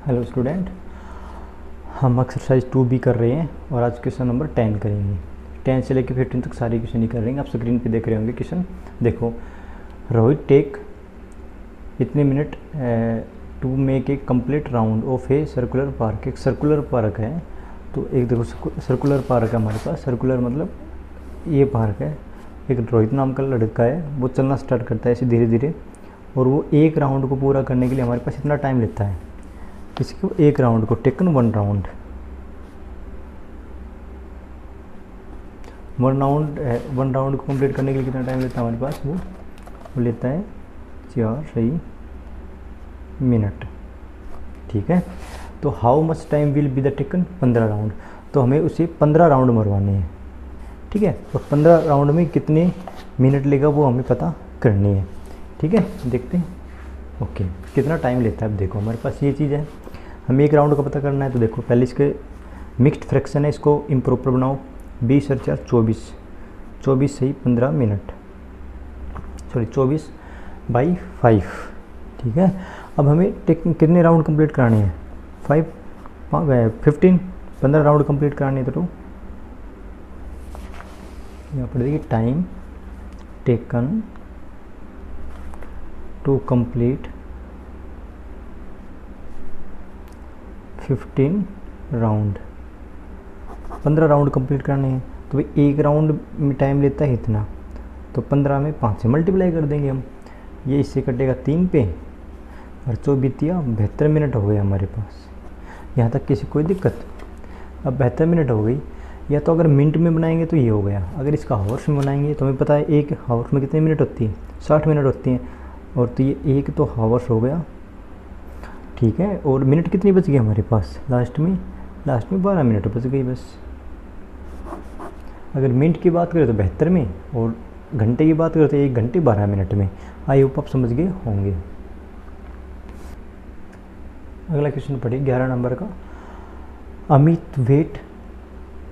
Hello student, हम exercise 2B कर रहे हैं और आज क्वेश्चन नंबर 10 करेंगे। 10 से लेकर 15 तक सारे क्वेश्चन ही कर रहेंगे। आप स्क्रीन पे देख रहे होंगे क्वेश्चन। देखो, रोहित टेक इतने minute to make a complete round of a circular park. एक सर्कुलर पार्क है, तो एक देखो सर्कुलर पार्क है हमारे पास। सर्कुलर मतलब ये पार्क है। एक रोहित नाम का लड़का है, वो चलना स्टार्ट करता है ऐसे धीरे धीरे, और वो एक राउंड को पूरा करने के लिए हमारे पास इतना टाइम लेता है। इसको एक राउंड को टेकन वन राउंड को कंप्लीट करने के लिए कितना टाइम लेता है हमारे पास? वो लेता है 4 सही मिनट। ठीक है, तो how much time will be the taken? 15 round. तो हमें उसे 15 राउंड मरवाने हैं। ठीक है, और 15 राउंड में कितने मिनट लेगा वो हमें पता करनी है। ठीक है, देखते हैं। ओके, कितना टाइम लेता है? अब देखो हमारे पास ये चीज़ है, हमें एक राउंड का पता करना है। तो देखो पहले इसके मिक्स्ड फ्रैक्शन है, इसको इम्प्रॉपर बनाओ। 20 और 4 24, 24 सही 15 मिनट, सॉरी 24/5। ठीक है, अब हमें कितने राउंड कंप्लीट कराने हैं? 15 राउंड कंप्लीट कराने हैं। तो यहाँ पर देखिए, time taken to complete 15 round. 15 round complete करने हैं, तो भाई एक राउंड में टाइम लेता है इतना, तो 15 में 5 से मल्टीप्लाई कर देंगे हम। ये इससे कटेगा 3 पे, और 72 मिनट हो गए हमारे पास। यहाँ तक किसी कोई दिक्कत? अब 72 मिनट हो गई। या तो अगर मिनट में बनाएंगे तो ये हो गया, अगर इसका हावर्स में बनाएंगे तो हमें पता है एक हावर्स में कितने मिनट होती है? 60 मिनट होती हैं, और तो ये एक तो हावर्स हो गया। ठीक है, और मिनट कितनी बच गई हमारे पास? लास्ट में 12 मिनट बच गई बस। अगर मिनट की बात करें तो 72 में, और घंटे की बात करें तो 1 घंटे 12 मिनट में। आई होप आप समझ गए होंगे। अगला क्वेश्चन पढ़िए 11 नंबर का। अमित वेट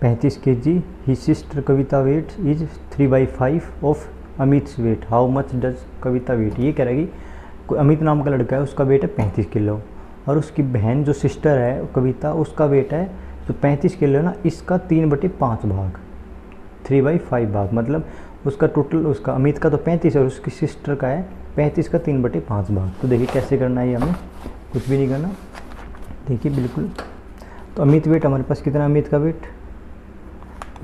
35 kg, ही sister Kavita weight is 3/5 of Amit weight, how much does Kavita weight? ये कह रहा है कि अमित नाम का लड़का है, उसका वेट है 35 किलो, और उसकी बहन जो सिस्टर है कविता, उसका वेट है जो 35 किलो है ना, इसका 3/5 भाग, 3/5 भाग। मतलब उसका टोटल, उसका अमित का तो 35 है और उसकी सिस्टर का है 35 का 3/5 भाग। तो देखिए कैसे करना है, ये हमें कुछ भी नहीं करना। देखिए बिल्कुल, तो अमित वेट हमारे पास कितना? अमित का वेट,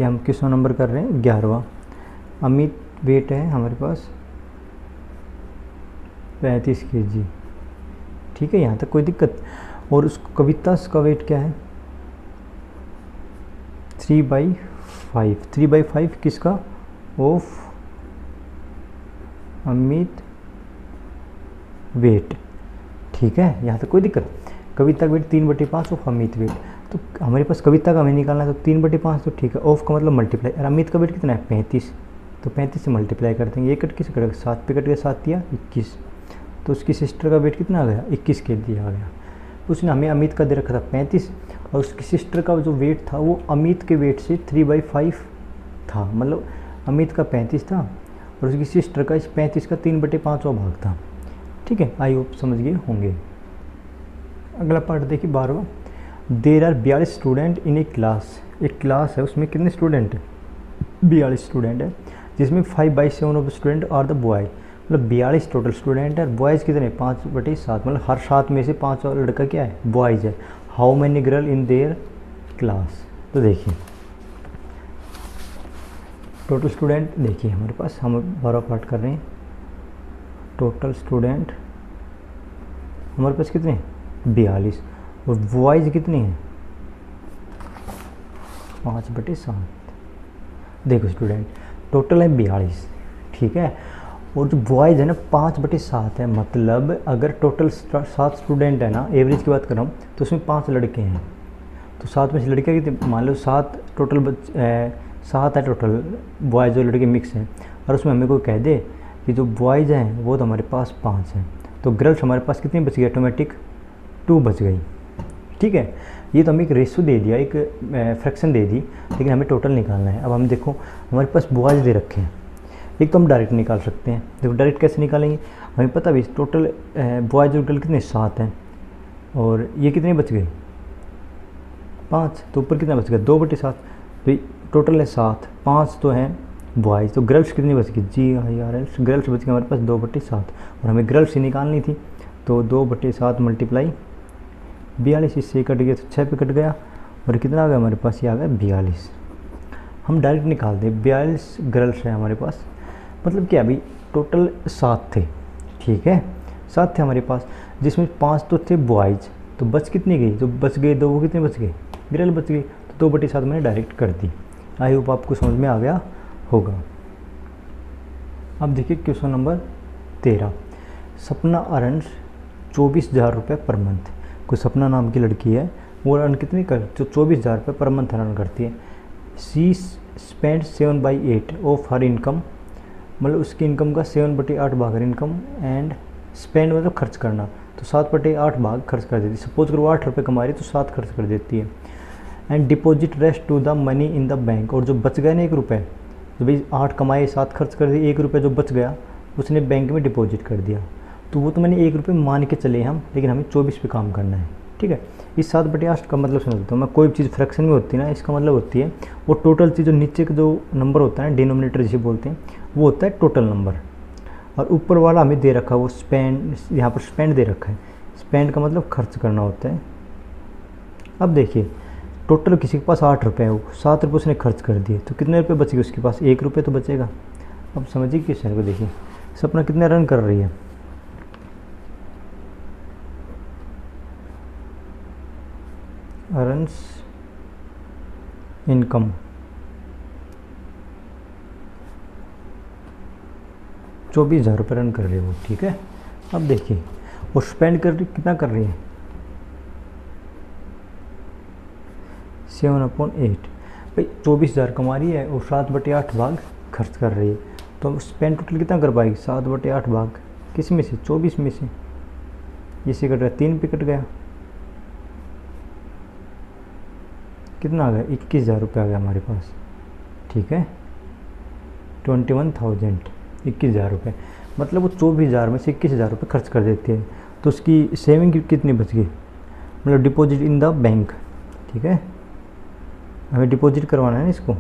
ये हम किसवां नंबर कर रहे हैं? 11वां। अमित वेट है हमारे पास 35 kg। ठीक है, यहाँ तक कोई दिक्कत? और उसको कविता का वेट क्या है? 3/5। 3/5 किसका? Of Amit weight. ठीक है, यहाँ तक कोई दिक्कत? कविता का वेट 3/5 ऑफ अमित वेट। तो हमारे पास कविता का हमें निकालना है, तो 3/5 तो ठीक है। ऑफ का मतलब मल्टीप्लाई, और अमित का वेट कितना है? 35, तो 35 से मल्टीप्लाई कर देंगे। ये कट किस कटेगा? 7 पे कट गया, 7 या 21। तो उसकी सिस्टर का वेट कितना आ गया? 21 kg आ गया। उसने हमें अमित का दे रखा था 35, और उसकी सिस्टर का जो वेट था वो अमित के वेट से 3/5 था। मतलब अमित का 35 था और उसकी सिस्टर का इस 35 का 3/5वां भाग था। ठीक है, आई होप समझ गए होंगे। अगला पार्ट देखिए 12वां। There are 42 student in a class. एक क्लास है, उसमें कितने स्टूडेंट है? 42 स्टूडेंट है, जिसमें 5/7 of student are the boy. मतलब 42 टोटल स्टूडेंट है, और बॉयज़ कितने? 5/7। मतलब हर 7 में से 5 और लड़का क्या है? बॉयज़ है। How many girl in their class? तो देखिए टोटल स्टूडेंट, देखिए हमारे पास, हम 12 पार्ट कर रहे हैं। टोटल स्टूडेंट हमारे पास कितने हैं? 42, और बॉयज़ कितने हैं? 5/7। देखो स्टूडेंट टोटल है 42। ठीक है, और जो बॉयज़ है ना 5/7 है। मतलब अगर टोटल 7 स्टूडेंट है ना, एवरेज की बात कर रहा हूँ, तो उसमें 5 लड़के हैं, तो 7 में से लड़के कितने? मान लो 7 टोटल 7 है टोटल बॉयज़ और लड़के मिक्स हैं, और उसमें हमें कोई कह दे कि जो बॉयज़ हैं वो तो हमारे पास 5 हैं, तो गर्ल्स हमारे पास कितनी बच गई? ऑटोमेटिक 2 बच गई। ठीक है, ये तो हमें एक रेशो दे दिया, एक फ्रैक्शन दे दी, लेकिन हमें टोटल निकालना है। अब हम देखो हमारे पास बॉयज़ दे रखे हैं, एक तो हम डायरेक्ट निकाल सकते हैं। देखो डायरेक्ट कैसे निकालेंगे? हमें पता भी टोटल बॉयज़ और गर्ल कितने? 7 हैं, और ये कितने बच गए 5, तो ऊपर कितना बच गया 2/7, तो टोटल है 7, 5 तो हैं बॉयज़, तो गर्ल्स कितनी बच गई जी हाँ यार, गर्ल्स बच गई हमारे पास 2/7, और हमें गर्ल्स ही निकालनी थी, तो 2/7 मल्टीप्लाई 42, इससे कट गया तो 6 पे कट गया, और कितना आ गया हमारे पास, ये आ गया 42। हम डायरेक्ट निकाल दें, 42 गर्ल्स है हमारे पास, मतलब क्या भाई टोटल 7 थे, ठीक है 7 थे हमारे पास, जिसमें 5 तो थे बॉयज़, तो बच कितनी गई, जो बच गए 2 वो कितने बच गए, गर्ल बच गई, तो 2/7 मैंने डायरेक्ट कर दी। आई होप आपको समझ में आ गया होगा। अब देखिए क्वेश्चन नंबर 13, सपना अर्न्स 24,000 रुपये पर मंथ। कोई सपना नाम की लड़की है, वो अर्न कितनी कर, जो 24,000 रुपये पर मंथ अर्न करती है। सी स्पेंड 7/8 ऑफ हर इनकम, मतलब उसकी इनकम का 7/8 भाग हर इनकम, एंड स्पेंड मतलब खर्च करना, तो 7/8 भाग खर्च कर देती है। सपोज करो 8 रुपये कमा रही है तो 7 खर्च कर देती है। And deposit rest to the money in the bank, और जो बच गया ना 1 रुपये, जो भाई 8 कमाए 7 खर्च कर दिए, 1 रुपये जो बच गया उसने बैंक में डिपॉजिट कर दिया, तो वो तो मैंने 1 रुपये मान के चले हम, लेकिन हमें 24 पे काम करना है, ठीक है। इस 7/8 का मतलब समझ देता हूँ मैं, कोई चीज़ फ्रैक्शन में होती है ना, इसका मतलब होती है वो टोटल चीज़, जो नीचे का जो नंबर होता है डिनोमिनेटर जिसे बोलते हैं, वो होता है टोटल नंबर, और ऊपर वाला हमें दे रखा है वो स्पेंड, यहाँ पर स्पेंड दे रखा है, स्पेंड का मतलब खर्च करना होता है। अब देखिए टोटल किसी के पास 8 रुपये है, वो 7 रुपये उसने खर्च कर दिए, तो कितने रुपये बचेंगे उसके पास, 1 रुपये तो बचेगा। अब समझिए क्वेश्चन को, देखिए सपना कितने रन कर रही है, अर्न्स इनकम 24,000 रुपये रन कर रही है वो, ठीक है। अब देखिए वो स्पेंड कर रही, कितना कर रही है 7/8, भाई 24,000 कमा रही है और 7/8 भाग खर्च कर रही है, तो स्पेंड टोटल कितना कर पाएगी, 7/8 भाग किस में से, 24 में से, इससे कट रहा है 3 पे कट गया, कितना आ गया 21,000 रुपये आ गया हमारे पास, ठीक है 21,000, 21,000 रुपये, मतलब वो 24,000 में से 21,000 रुपये खर्च कर देती है, तो उसकी सेविंग कितनी बच गई, मतलब डिपॉजिट इन द बैंक, ठीक है, हमें डिपॉजिट करवाना है ना इसको,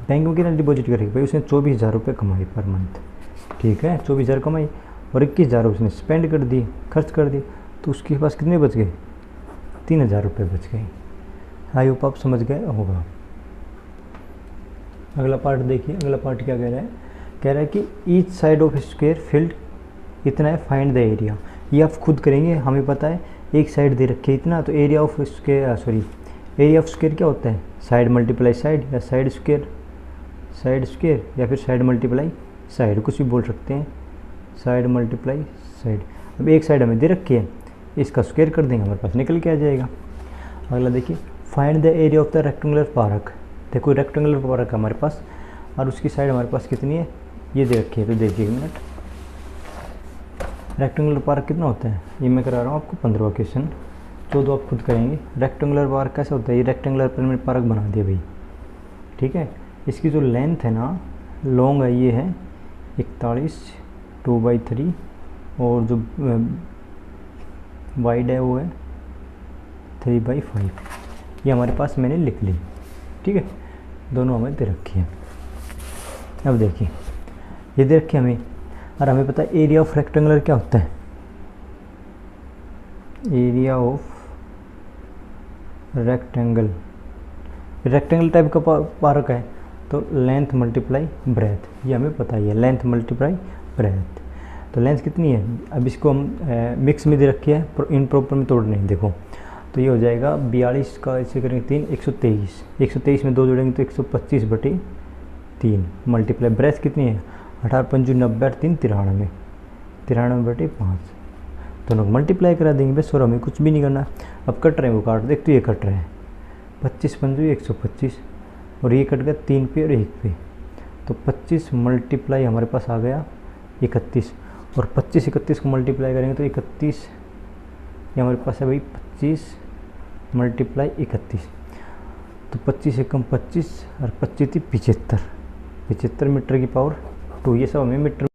बैंक में कितना डिपॉजिट करेगी, भाई उसने 24,000 रुपये कमाई पर मंथ, ठीक है 24,000 कमाई, और 21,000 उसने स्पेंड कर दिए, खर्च कर दिए, तो उसके पास कितने बच गए 3,000 रुपये बच गए। आई होप आप समझ गए होगा। अगला पार्ट देखिए, अगला पार्ट क्या कह रहा है कि each side of square field इतना है, फाइंड द एरिया। ये आप खुद करेंगे, हमें पता है एक साइड दे रखी है इतना, तो area of square, sorry area of square क्या होता है, साइड मल्टीप्लाई साइड, या साइड स्क्वायर या फिर साइड मल्टीप्लाई साइड, कुछ भी बोल सकते हैं, साइड मल्टीप्लाई साइड। अब एक साइड हमें दे रखी है, इसका स्क्वायर कर देंगे, हमारे पास निकल के आ जाएगा। अगला देखिए, find the area of the rectangular park. देखो रेक्टेंगुलर पार्क है हमारे पास, और उसकी साइड हमारे पास कितनी है, ये दे रखी है, तो देखिए 1 मिनट, रेक्टेंगुलर पार्क कितना होता है, ये मैं करा रहा हूँ आपको 15वां क्वेश्चन, 14 आप खुद करेंगे। रेक्टेंगुलर पार्क कैसे होता है, ये रेक्टेंगुलर पर मैंने पार्क बना दिया भाई, ठीक है। इसकी जो लेंथ है ना, लॉन्ग है, ये है 41 2/3, और जो वाइड है वो है 3/5, ये हमारे पास मैंने लिख ली, ठीक है, दोनों हमें दे रखी है। अब देखिए ये दे रखी है हमें, और हमें पता है एरिया ऑफ रेक्टेंगुलर क्या होता है, एरिया ऑफ रेक्टेंगल टाइप का पार्क है, तो लेंथ मल्टीप्लाई ब्रेथ, ये हमें पता ही है, लेंथ मल्टीप्लाई ब्रेथ, तो लेंथ कितनी है, अब इसको हम मिक्स में दे रखी है, इन प्रॉपर में तोड़ नहीं, देखो तो ये हो जाएगा 42 का इसे करेंगे 3, 123 में 2 जोड़ेंगे तो 125/3 मल्टीप्लाई ब्रेथ कितनी है 18 पंजू 90 और 3 93, 93/5, दोनों को मल्टीप्लाई करा देंगे बस, और हमें कुछ भी नहीं करना। अब कट रहे हैं वो काट, देख तो ये कट रहे हैं 25 पंजू 125, और ये कट गया 3 पे और 1 पे, तो 25 मल्टीप्लाई हमारे पास आ गया 31, और 25 को मल्टीप्लाई करेंगे तो 31, ये हमारे पास है भाई 25 मल्टीप्लाई 31, तो 25 एकम 25 और 25 थी 75, 75 मीटर की पावर 2, ये सब हमें मीटर